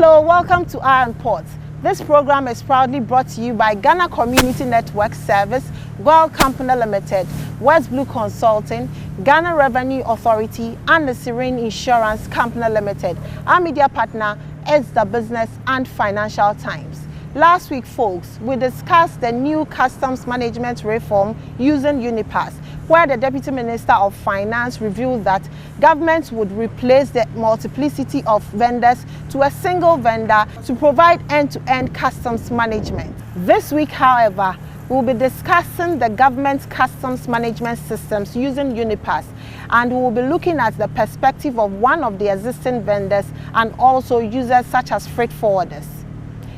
Hello, welcome to Iron Port. This program is proudly brought to you by Ghana Community Network Service, Goil Company Limited, West Blue Consulting, Ghana Revenue Authority, and the Serene Insurance Company Limited. Our media partner is the Business and Financial Times. Last week, folks, we discussed the new customs management reform using UNIPASS, where the Deputy Minister of Finance revealed that government would replace the multiplicity of vendors to a single vendor to provide end-to-end customs management. This week, however, we'll be discussing the government's customs management systems using UNIPASS, and we will be looking at the perspective of one of the existing vendors and also users such as freight forwarders.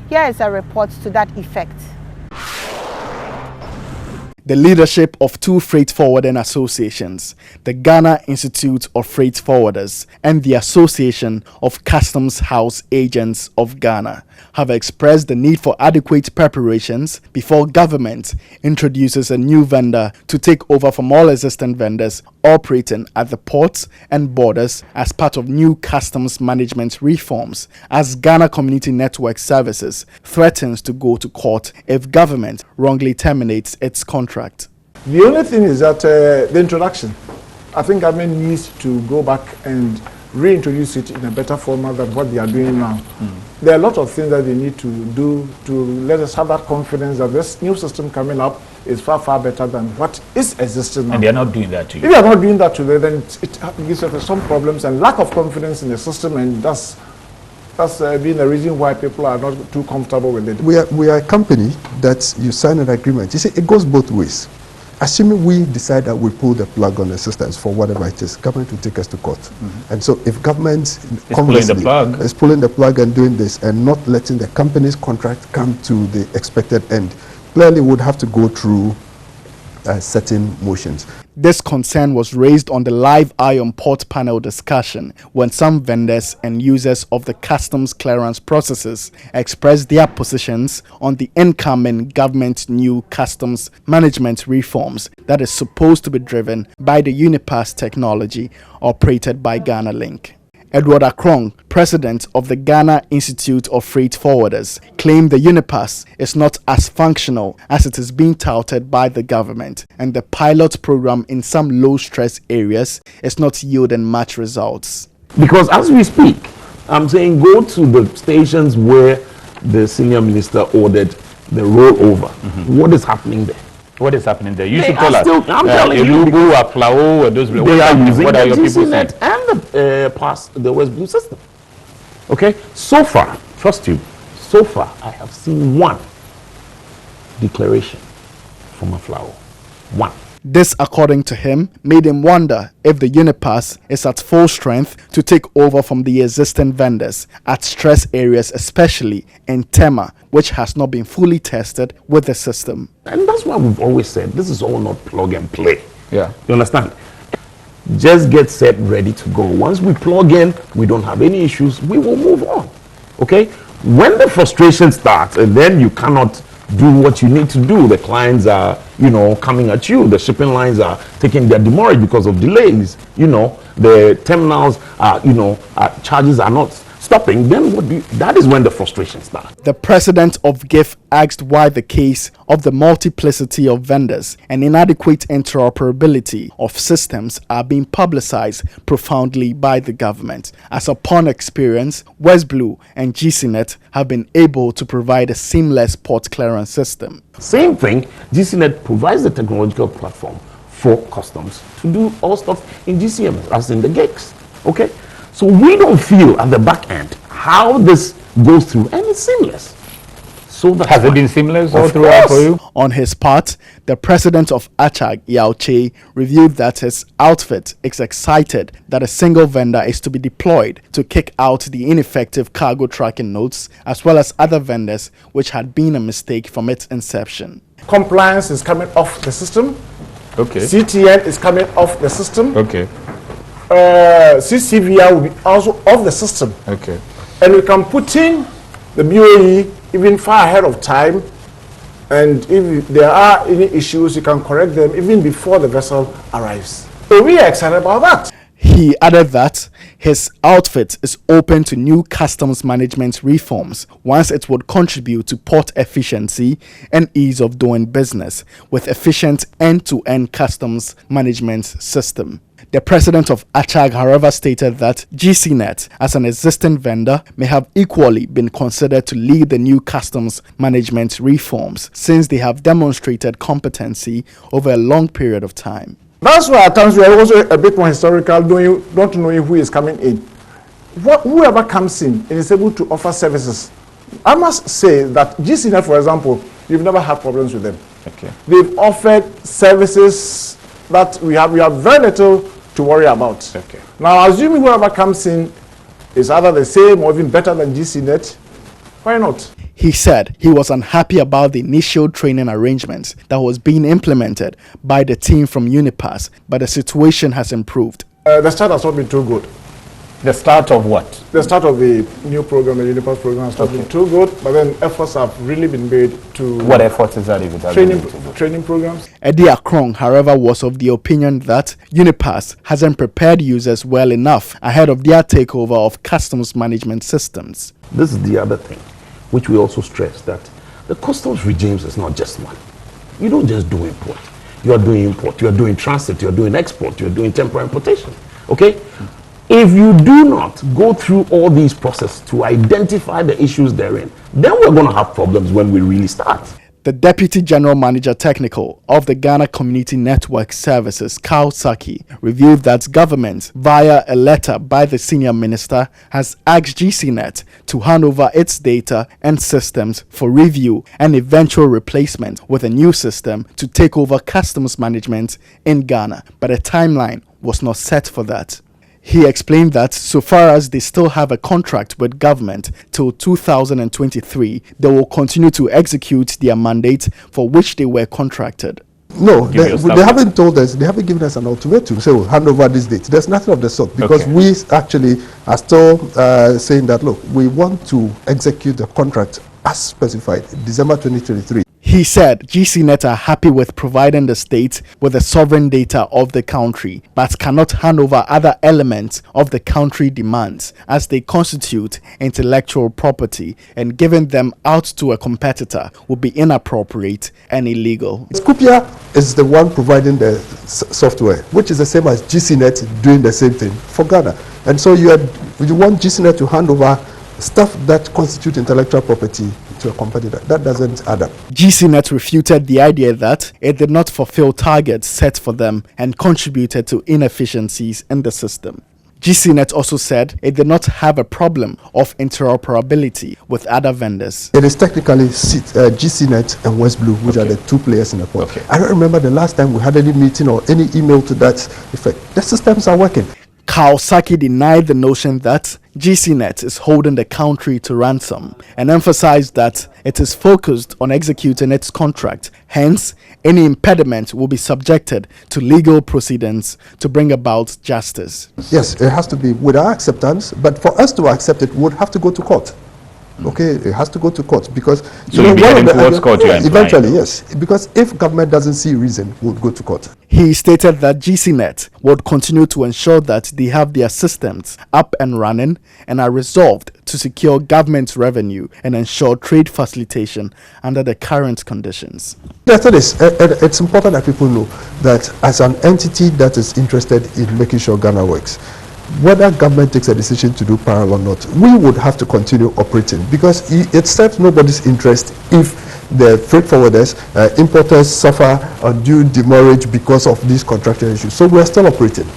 Here is a report to that effect. The leadership of two freight forwarding associations, the Ghana Institute of Freight Forwarders and the Association of Customs House Agents of Ghana, have expressed the need for adequate preparations before government introduces a new vendor to take over from all existing vendors operating at the ports and borders as part of new customs management reforms, as Ghana Community Network Services threatens to go to court if government wrongly terminates its contract. The only thing is that the introduction, I think government needs to go back and reintroduce it in a better format than what they are doing now. There are a lot of things that they need to do to let us have that confidence that this new system coming up is far, far better than what is existing now. And they are not doing that to you? If they are not doing that today, then it gives us some problems and lack of confidence in the system, and that's been the reason why people are not too comfortable with it. We are a company that you sign an agreement. You see, it goes both ways. Assuming we decide that we pull the plug on the systems for whatever it is, government will take us to court. And so if government is pulling the plug and doing this and not letting the company's contract come to the expected end, clearly would have to go through certain motions. This concern was raised on the live Iron Port panel discussion when some vendors and users of the customs clearance processes expressed their positions on the incoming government new customs management reforms that is supposed to be driven by the UNIPASS technology operated by Ghana Link. Edward Akrong, president of the Ghana Institute of Freight Forwarders, claimed the UNIPASS is not as functional as it is being touted by the government, and the pilot program in some low-stress areas is not yielding much results. Because as we speak, I'm saying go to the stations where the senior minister ordered the rollover. What is happening there? What is happening there? You should tell us. I'm telling you. Those they are using what the are your people saying? DESIGNATES and the West Blue system. Okay? So far, trust you, so far I have seen one declaration from a flower. One. This, according to him, made him wonder if the UNIPASS is at full strength to take over from the existing vendors at stress areas, especially in TEMA, which has not been fully tested with the system. And that's why we've always said this is all not plug and play. Yeah. You understand? Just get set, ready to go. Once we plug in, we don't have any issues, we will move on. Okay? When the frustration starts and then you cannot do what you need to do, the clients are, coming at you, the shipping lines are taking their demurrage because of delays, the terminals are, charges are not stopping, then that is when the frustration starts. The president of GIF asked why the case of the multiplicity of vendors and inadequate interoperability of systems are being publicized profoundly by the government, as upon experience, West Blue and GCNet have been able to provide a seamless port clearance system. Same thing, GCNet provides the technological platform for customs to do all stuff in GCM, as in the gigs. Okay? So we don't feel at the back end how this goes through, and it's seamless. So has it been seamless all throughout for you? On his part, the president of ACHAG, Yao Che, revealed that his outfit is excited that a single vendor is to be deployed to kick out the ineffective cargo tracking notes, as well as other vendors, which had been a mistake from its inception. Compliance is coming off the system. Okay. CTN is coming off the system. Okay. CCVR will be also off the system. Okay. And we can put in the BOE even far ahead of time, and if there are any issues, you can correct them even before the vessel arrives. So we are excited about that. He added that His outfit is open to new customs management reforms once it would contribute to port efficiency and ease of doing business with efficient end-to-end customs management system. The president of ACHAG, however, stated that GCNet, as an existing vendor, may have equally been considered to lead the new customs management reforms since they have demonstrated competency over a long period of time. That's why at times we are also a bit more historical, not knowing who is coming in. Whoever comes in and is able to offer services, I must say that GCNet, for example, you've never had problems with them. Okay. They've offered services that we have very little to worry about. Okay. Now, assuming whoever comes in is either the same or even better than GCNet, why not? He said he was unhappy about the initial training arrangements that was being implemented by the team from UNIPASS, but the situation has improved. The start has not been too good. The start of what? The start of the new program, the UNIPASS program, has not been too good, but then efforts have really been made to... What efforts is that if it has been too good? Training programs. Eddie Akrong, however, was of the opinion that UNIPASS hasn't prepared users well enough ahead of their takeover of customs management systems. This is the other thing, which we also stress, that the customs regimes is not just one. You don't just do import. You are doing import, you are doing transit, you are doing export, you are doing temporary importation. Okay? If you do not go through all these processes to identify the issues therein, then we're going to have problems when we really start. The Deputy General Manager Technical of the Ghana Community Network Services, Kao Saki, revealed that government, via a letter by the senior minister, has asked GCNet to hand over its data and systems for review and eventual replacement with a new system to take over customs management in Ghana, but a timeline was not set for that. He explained that so far as they still have a contract with government till 2023, they will continue to execute their mandate for which they were contracted. No, they haven't told us, they haven't given us an ultimatum, so we'll hand over this date. There's nothing of the sort, because we actually are still saying that, look, we want to execute the contract as specified, December 2023. He said GCNet are happy with providing the state with the sovereign data of the country, but cannot hand over other elements of the country demands as they constitute intellectual property, and giving them out to a competitor would be inappropriate and illegal. Scopia is the one providing the software, which is the same as GCNet doing the same thing for Ghana. And so you want GCNet to hand over stuff that constitute intellectual property to a competitor. That doesn't add up. GCNet refuted the idea that it did not fulfill targets set for them and contributed to inefficiencies in the system. GCNet also said it did not have a problem of interoperability with other vendors. It is technically GCNet and West Blue, which are the two players in the port. I don't remember the last time we had any meeting or any email to that effect. The systems are working. Kawasaki denied the notion that GCNet is holding the country to ransom and emphasized that it is focused on executing its contract. Hence, any impediment will be subjected to legal proceedings to bring about justice. Yes, it has to be with our acceptance, but for us to accept it, we would have to go to court. Okay, it has to go to court because so you'll be heading towards court, eventually, yes. Because if government doesn't see reason, we'll go to court. He stated that GCNet would continue to ensure that they have their systems up and running and are resolved to secure government revenue and ensure trade facilitation under the current conditions. The third is, it's important that people know that as an entity that is interested in making sure Ghana works, whether government takes a decision to do parallel or not, we would have to continue operating because it serves nobody's interest if the freight forwarders, importers suffer undue demurrage because of these contractual issues. So we are still operating.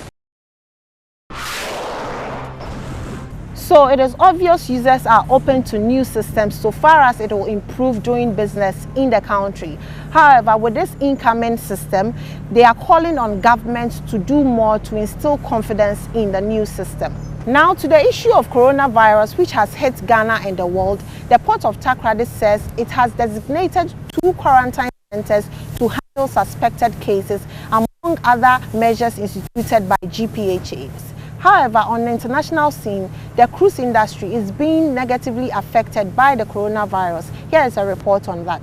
So it is obvious users are open to new systems so far as it will improve doing business in the country. However, with this incoming system, they are calling on government to do more to instill confidence in the new system. Now to the issue of coronavirus, which has hit Ghana and the world, the Port of TAKORADI says it has designated 2 quarantine centers to handle suspected cases, among other measures instituted by GPHAs. However, on the international scene, the cruise industry is being negatively affected by the coronavirus. Here is a report on that.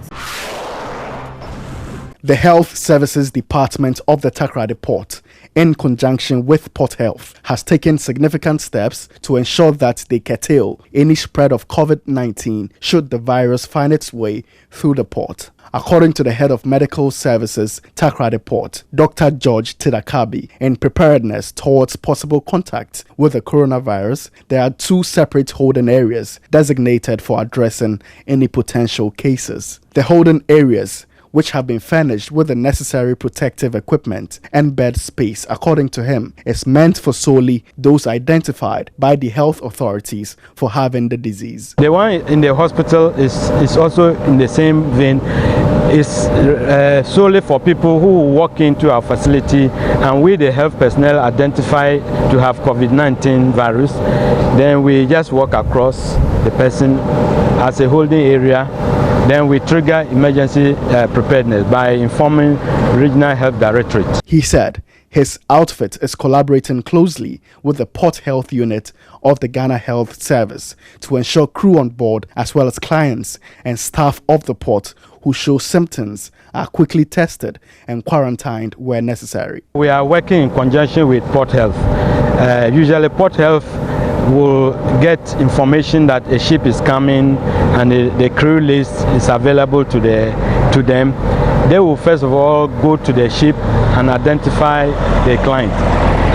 The Health Services Department of the TAKORADI Port in conjunction with Port Health, has taken significant steps to ensure that they curtail any spread of COVID-19 should the virus find its way through the port. According to the head of medical services, TAKORADI Port, Dr. George Tidakabi, in preparedness towards possible contact with the coronavirus, there are 2 separate holding areas designated for addressing any potential cases. The holding areas, which have been furnished with the necessary protective equipment and bed space, according to him, is meant for solely those identified by the health authorities for having the disease. The one in the hospital is also in the same vein. It's solely for people who walk into our facility and we, the health personnel, identify to have COVID-19 virus. Then we just walk across the person as a holding area. Then we trigger emergency preparedness by informing Regional Health Directorate. He said his outfit is collaborating closely with the Port Health Unit of the Ghana Health Service to ensure crew on board as well as clients and staff of the port who show symptoms are quickly tested and quarantined where necessary. We are working in conjunction with Port Health. Usually Port Health will get information that a ship is coming and the crew list is available to them. They will first of all go to the ship and identify the client,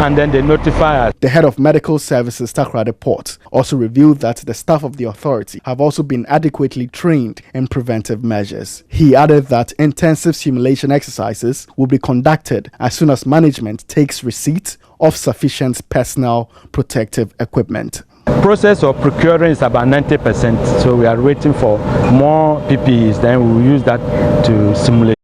and then they notify us. The head of medical services, TAKORADI Port, also revealed that the staff of the authority have also been adequately trained in preventive measures. He added that intensive simulation exercises will be conducted as soon as management takes receipt of sufficient personal protective equipment. Process of procuring is about 90%, so we are waiting for more PPEs, then we will use that to simulate.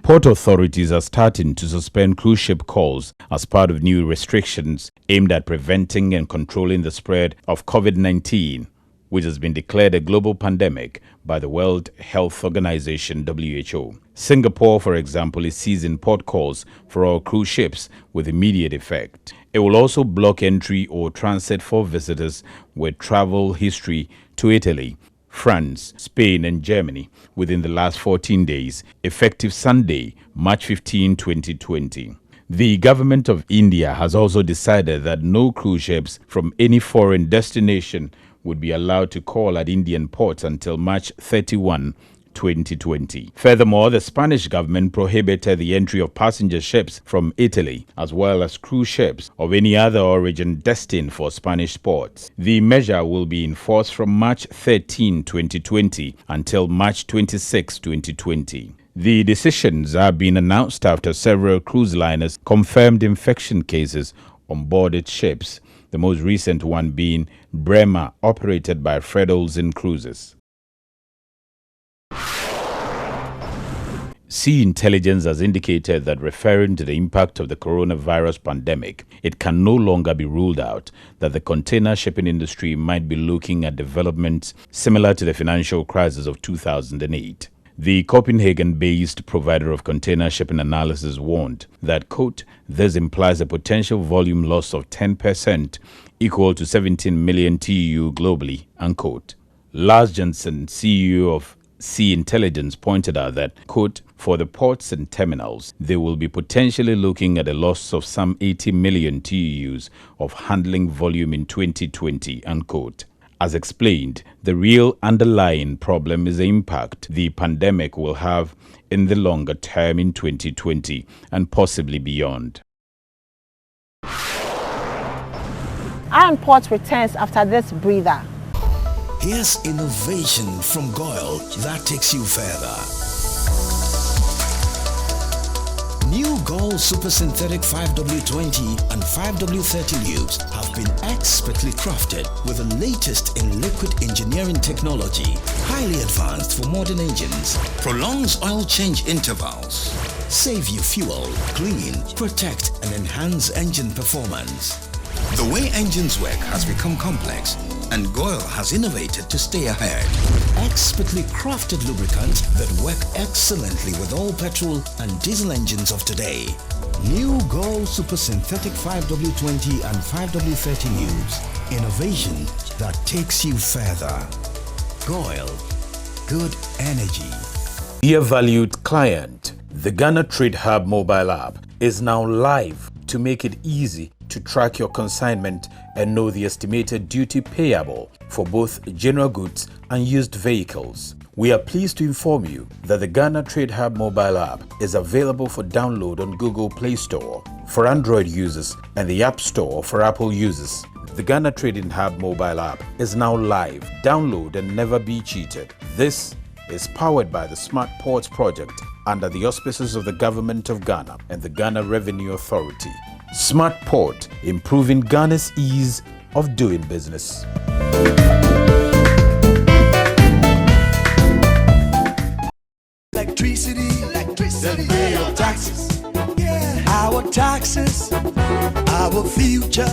Port authorities are starting to suspend cruise ship calls as part of new restrictions aimed at preventing and controlling the spread of COVID-19, which has been declared a global pandemic by the World Health Organization (WHO). Singapore, for example, is ceasing port calls for all cruise ships with immediate effect. It will also block entry or transit for visitors with travel history to Italy, France, Spain and Germany within the last 14 days, effective Sunday, March 15, 2020. The government of India has also decided that no cruise ships from any foreign destination would be allowed to call at Indian ports until March 31, 2020. Furthermore, the Spanish government prohibited the entry of passenger ships from Italy, as well as cruise ships of any other origin destined for Spanish ports. The measure will be enforced from March 13, 2020 until March 26, 2020. The decisions are being announced after several cruise liners confirmed infection cases on board its ships, the most recent one being Bremer, operated by Fred Olsen Cruises. Sea Intelligence has indicated that, referring to the impact of the coronavirus pandemic, it can no longer be ruled out that the container shipping industry might be looking at developments similar to the financial crisis of 2008. The Copenhagen-based provider of container shipping analysis warned that, quote, this implies a potential volume loss of 10%, equal to 17 million TEU globally, unquote. Lars Jensen, CEO of Sea Intelligence, pointed out that, quote, for the ports and terminals, they will be potentially looking at a loss of some 80 million TEUs of handling volume in 2020, unquote. As explained, the real underlying problem is the impact the pandemic will have in the longer term in 2020 and possibly beyond. Iron Port returns after this breather. Here's innovation from Goyle that takes you further. New Goyle Super Synthetic 5W20 and 5W30 lubes have been expertly crafted with the latest in liquid engineering technology, highly advanced for modern engines, prolongs oil change intervals, save you fuel, clean, protect and enhance engine performance. The way engines work has become complex, and Goyle has innovated to stay ahead. Expertly crafted lubricants that work excellently with all petrol and diesel engines of today. New Goyle Super Synthetic 5W20 and 5W30 lubes. Innovation that takes you further. Goyle. Good energy. Dear valued client, The Ghana Trade Hub mobile app is now live to make it easy to track your consignment and know the estimated duty payable for both general goods and used vehicles. We are pleased to inform you that the Ghana Trade Hub mobile app is available for download on Google Play Store for Android users and the App Store for Apple users. The Ghana Trading Hub mobile app is now live. Download and never be cheated. This is powered by the Smart Ports project under the auspices of the Government of Ghana and the Ghana Revenue Authority. Smart Port, improving Ghana's ease of doing business. Electricity, then pay your taxes. Yeah. Our taxes, our future.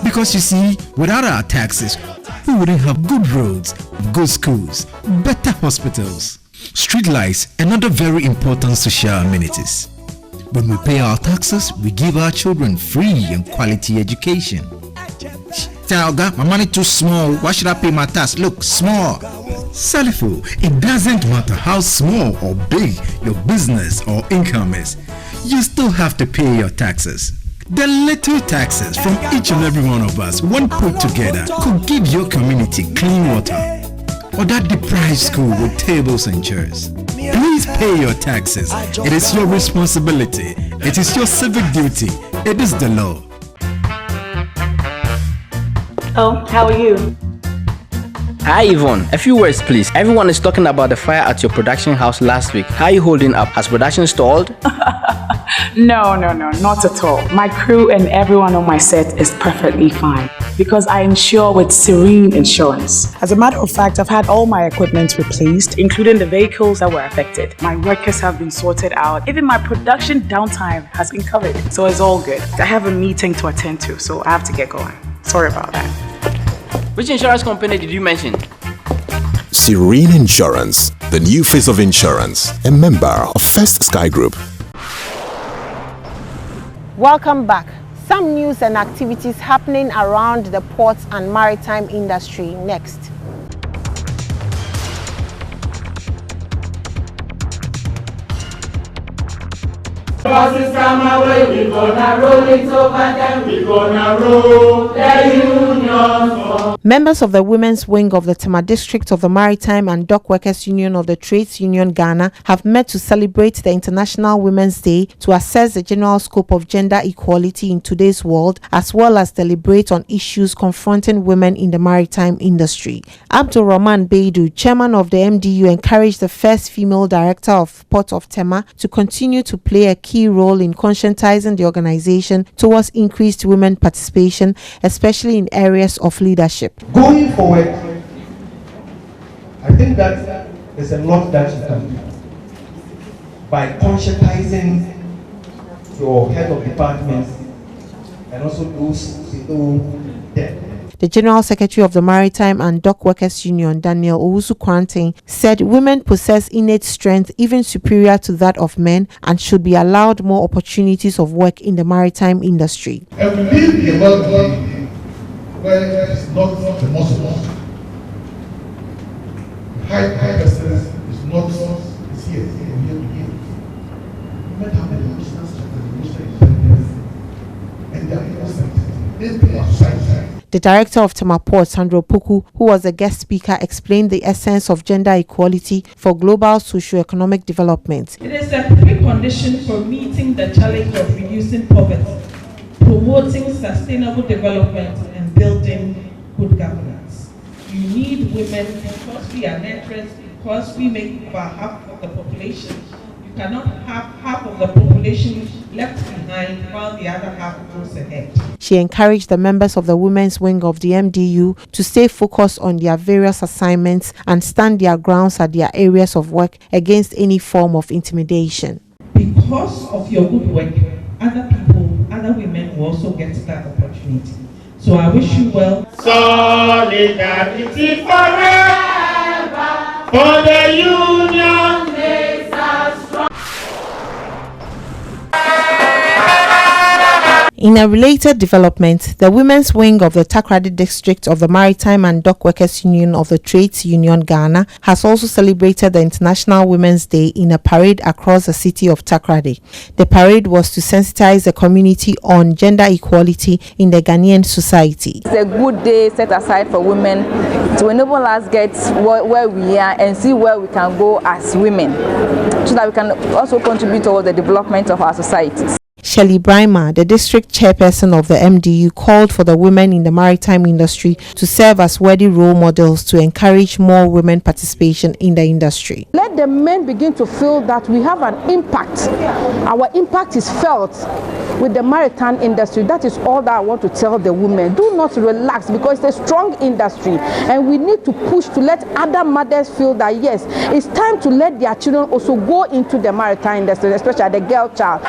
Because you see, without our taxes, we wouldn't have good roads, good schools, better hospitals, street lights, and other very important social amenities. When we pay our taxes, we give our children free and quality education. Talga, my money too small. Why should I pay my tax? Look, small. Salifo, it doesn't matter how small or big your business or income is. You still have to pay your taxes. The little taxes from each and every one of us, when put together, could give your community clean water or that deprived school with tables and chairs. Please pay your taxes. It is your responsibility. It is your civic duty. It is the law. Oh, how are you? Hi Yvonne, a few words please. Everyone is talking about the fire at your production house last week. How are you holding up? Has production stalled? No, not at all. My crew and everyone on my set is perfectly fine because I insure with Serene Insurance. As a matter of fact, I've had all my equipment replaced, including the vehicles that were affected. My workers have been sorted out. Even my production downtime has been covered. So it's all good. I have a meeting to attend to, so I have to get going. Sorry about that. Which insurance company did you mention? Serene Insurance, the new face of insurance, a member of First Sky Group. Welcome back. Some news and activities happening around the ports and maritime industry next. Buses come away, we gonna roll it over them, we gonna roll the union. Members of the women's wing of the TEMA district of the Maritime and Dock Workers Union of the Trades Union Ghana have met to celebrate the International Women's Day to assess the general scope of gender equality in today's world, as well as deliberate on issues confronting women in the maritime industry. Abdul Rahman Beidu, chairman of the MDU, encouraged the first female director of Port of TEMA to continue to play a key role in conscientizing the organization towards increased women participation, especially in areas of leadership. Going forward, I think that there's a lot that you can do by conscientizing your head of departments and also those below them. The General Secretary of the Maritime and Dock Workers Union, Daniel Owusu-Kranting, said women possess innate strength even superior to that of men and should be allowed more opportunities of work in the maritime industry. And we live in a world where it's not the muscle. High percentage is not here. Women have an emotional strength and they are innocent. They are society. The director of TEMA Port, Sandro Puku, who was a guest speaker, explained the essence of gender equality for global socio-economic development. It is a precondition for meeting the challenge of reducing poverty, promoting sustainable development, and building good governance. You need women because we are nurturers, because we make about half of the population. You cannot have half of the population left behind while the other half goes ahead. She encouraged the members of the women's wing of the MDU to stay focused on their various assignments and stand their grounds at their areas of work against any form of intimidation. Because of your good work, other women will also get that opportunity. So I wish you well. Solidarity forever, for the union makes us strong. In a related development, the women's wing of the TAKORADI district of the Maritime and Dock Workers Union of the Trades Union Ghana has also celebrated the International Women's Day in a parade across the city of TAKORADI. The parade was to sensitize the community on gender equality in the Ghanaian society. It's a good day set aside for women to enable us get where we are and see where we can go as women, so that we can also contribute towards the development of our societies. Shelley Brima, the district chairperson of the MDU, called for the women in the maritime industry to serve as worthy role models to encourage more women participation in the industry. Let the men begin to feel that we have an impact. Our impact is felt with the maritime industry. That is all that I want to tell the women. Do not relax, because it's a strong industry and we need to push to let other mothers feel that yes, it's time to let their children also go into the maritime industry, especially the girl child.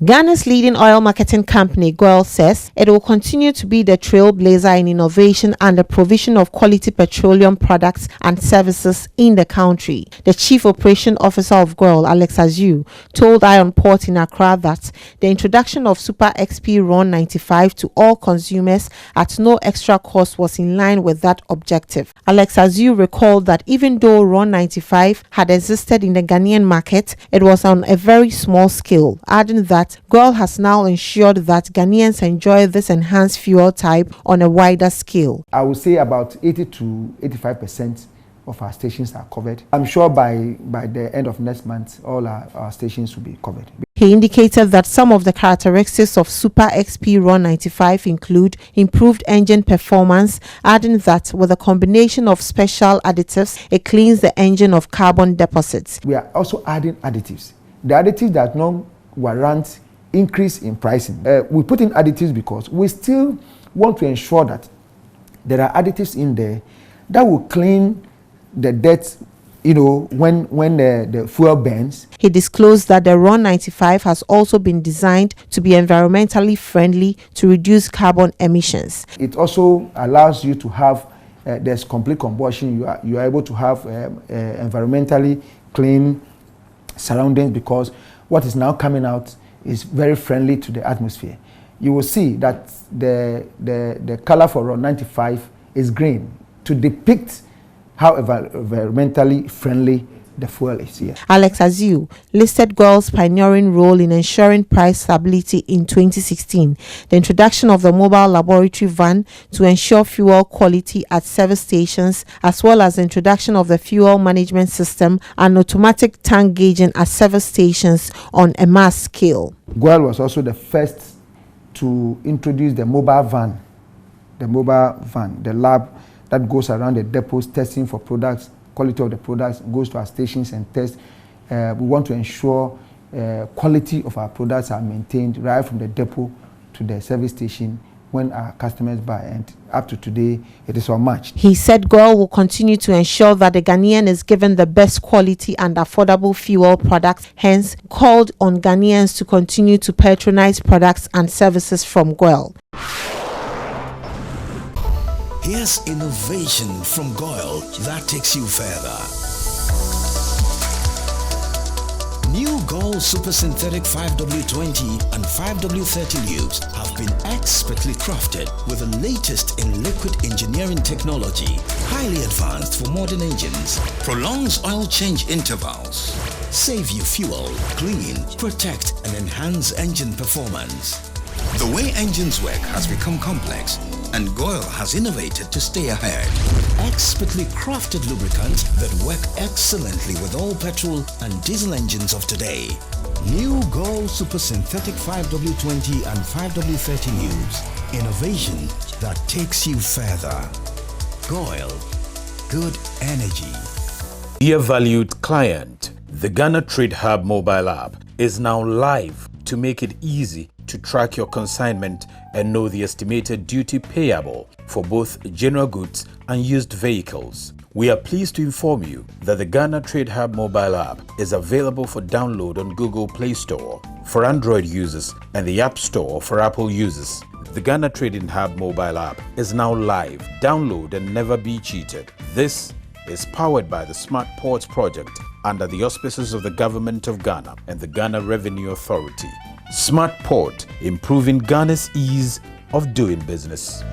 Ghana's leading oil marketing company, GOIL, says it will continue to be the trailblazer in innovation and the provision of quality petroleum products and services in the country. The Chief Operation Officer of GOIL, Alex Aziu, told Iron Port in Accra that the introduction of Super XP RON 95 to all consumers at no extra cost was in line with that objective. Alex Aziu recalled that even though RON 95 had existed in the Ghanaian market, it was on a very small scale, adding that GOIL has now ensured that Ghanaians enjoy this enhanced fuel type on a wider scale. I would say about 80 to 85% of our stations are covered. I'm sure by the end of next month, all our stations will be covered. He indicated that some of the characteristics of Super XP RON 95 include improved engine performance, adding that with a combination of special additives, it cleans the engine of carbon deposits. We are also adding additives. The additives that not warrant increase in pricing. We put in additives because we still want to ensure that there are additives in there that will clean the dirt, when the fuel burns. He disclosed that the RON 95 has also been designed to be environmentally friendly to reduce carbon emissions. It also allows you to have there's complete combustion. You are able to have environmentally clean surroundings, because what is now coming out is very friendly to the atmosphere. You will see that the color for RON 95 is green to depict how environmentally friendly the fuel is here. Alex Aziu listed GOIL's pioneering role in ensuring price stability in 2016, the introduction of the mobile laboratory van to ensure fuel quality at service stations, as well as the introduction of the fuel management system and automatic tank gauging at service stations on a mass scale. GOIL was also the first to introduce the mobile van, the lab that goes around the depots testing for products. Quality of the products, goes to our stations and tests. We want to ensure quality of our products are maintained right from the depot to the service station when our customers buy, and up to today it is unmatched. He said GOIL will continue to ensure that the Ghanaian is given the best quality and affordable fuel products, hence called on Ghanaians to continue to patronize products and services from GOIL. Here's innovation from GOIL that takes you further. New GOIL Super Synthetic 5W20 and 5W30 lubes have been expertly crafted with the latest in liquid engineering technology, highly advanced for modern engines, prolongs oil change intervals, save you fuel, clean, protect and enhance engine performance. The way engines work has become complex, and GOIL has innovated to stay ahead. Expertly crafted lubricants that work excellently with all petrol and diesel engines of today. New GOIL Super Synthetic 5W20 and 5W30 lubes. Innovation that takes you further. GOIL. Good energy. Dear valued client, the Ghana Trade Hub mobile app is now live to make it easy to track your consignment and know the estimated duty payable for both general goods and used vehicles. We are pleased to inform you that the Ghana Trade Hub mobile app is available for download on Google Play Store for Android users and the App Store for Apple users. The Ghana Trading Hub mobile app is now live. Download and never be cheated. This is powered by the Smart Ports project under the auspices of the Government of Ghana and the Ghana Revenue Authority. Smart Port, improving Ghana's ease of doing business.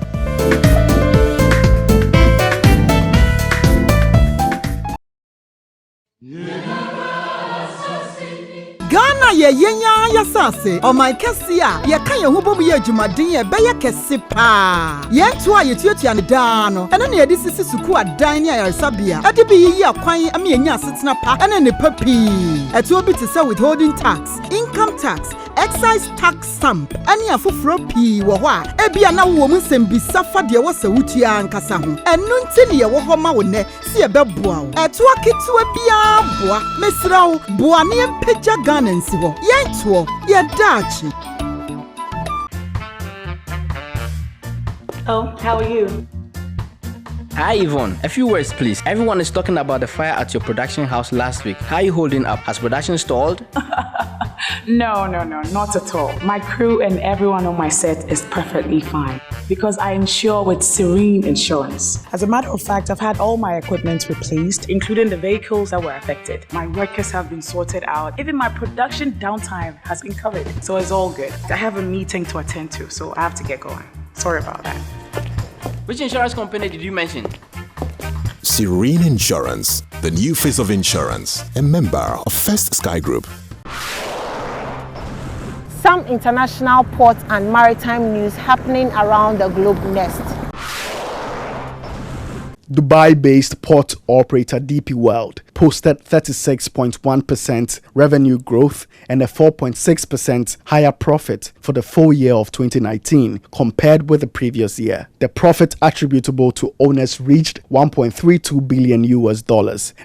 Ghana ye yenya ya sase o my kesia ye kan ye hubom ye adwumaden ye beye kese pa ye to a ye tuatua ne da no ene ne ye sisi suku adan ne ayaresabia ade bi yi akwan am ye nya asetena pa ene ne papi eto bi te say withholding tax, income tax, excise tax stamp ani afoforo pi wo ho a ebia na wo mu nsem bi safa de wo sawutua nkasa ho enu nti ne ye wo ho ma wo ne se ye beboa wo eto aketua bia boa mesra wo boa ne empagya Ghanansi ho yentuo ye dachi. Oh, how are you? Hi Yvonne, a few words please. Everyone is talking about the fire at your production house last week. How are you holding up? Has production stalled? No, not at all. My crew and everyone on my set is perfectly fine because I insure with Serene Insurance. As a matter of fact, I've had all my equipment replaced, including the vehicles that were affected. My workers have been sorted out. Even my production downtime has been covered. So it's all good. I have a meeting to attend to, so I have to get going. Sorry about that. Which insurance company did you mention? Serene Insurance, the new face of insurance, a member of First Sky Group. Some international port and maritime news happening around the globe next. Dubai-based port operator DP World posted 36.1% revenue growth and a 4.6% higher profit for the full year of 2019 compared with the previous year. The profit attributable to owners reached $1.32 billion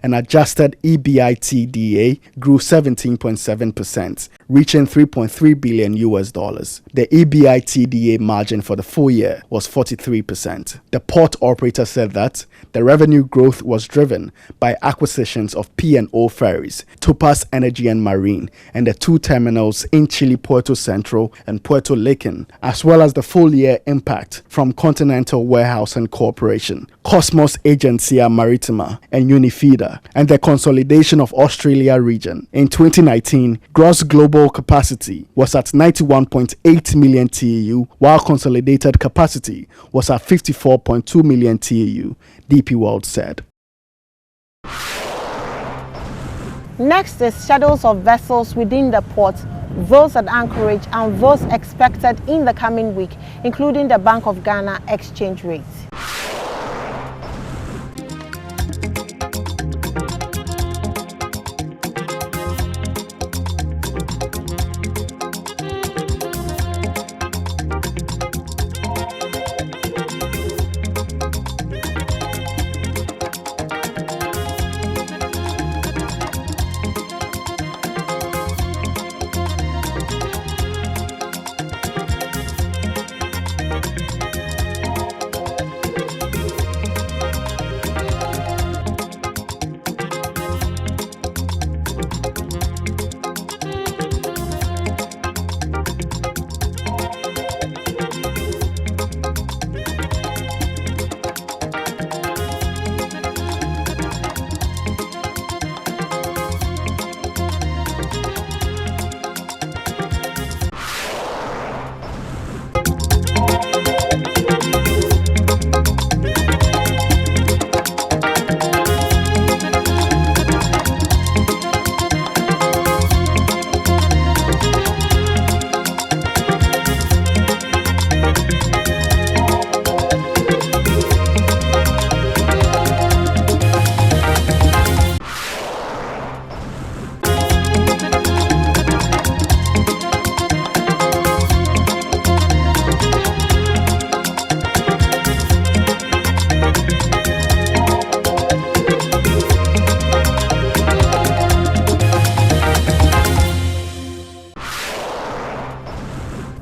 and adjusted EBITDA grew 17.7%, reaching $3.3 billion. The EBITDA margin for the full year was 43%. The port operator said that the revenue growth was driven by acquisitions of P&O Ferries, Topaz Energy and Marine, and the two terminals in Chile, Puerto Central and Puerto Licon, as well as the full-year impact from Continental Warehouse and Corporation, Cosmos Agencia Maritima and Unifeeder, and the consolidation of Australia region. In 2019, gross global capacity was at 91.8 million TEU, while consolidated capacity was at 54.2 million TEU, DP World said. Next is schedules of vessels within the port, those at anchorage and those expected in the coming week, including the Bank of Ghana exchange rate.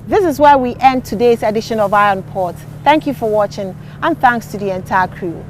This is where we end today's edition of Iron Port. Thank you for watching and thanks to the entire crew.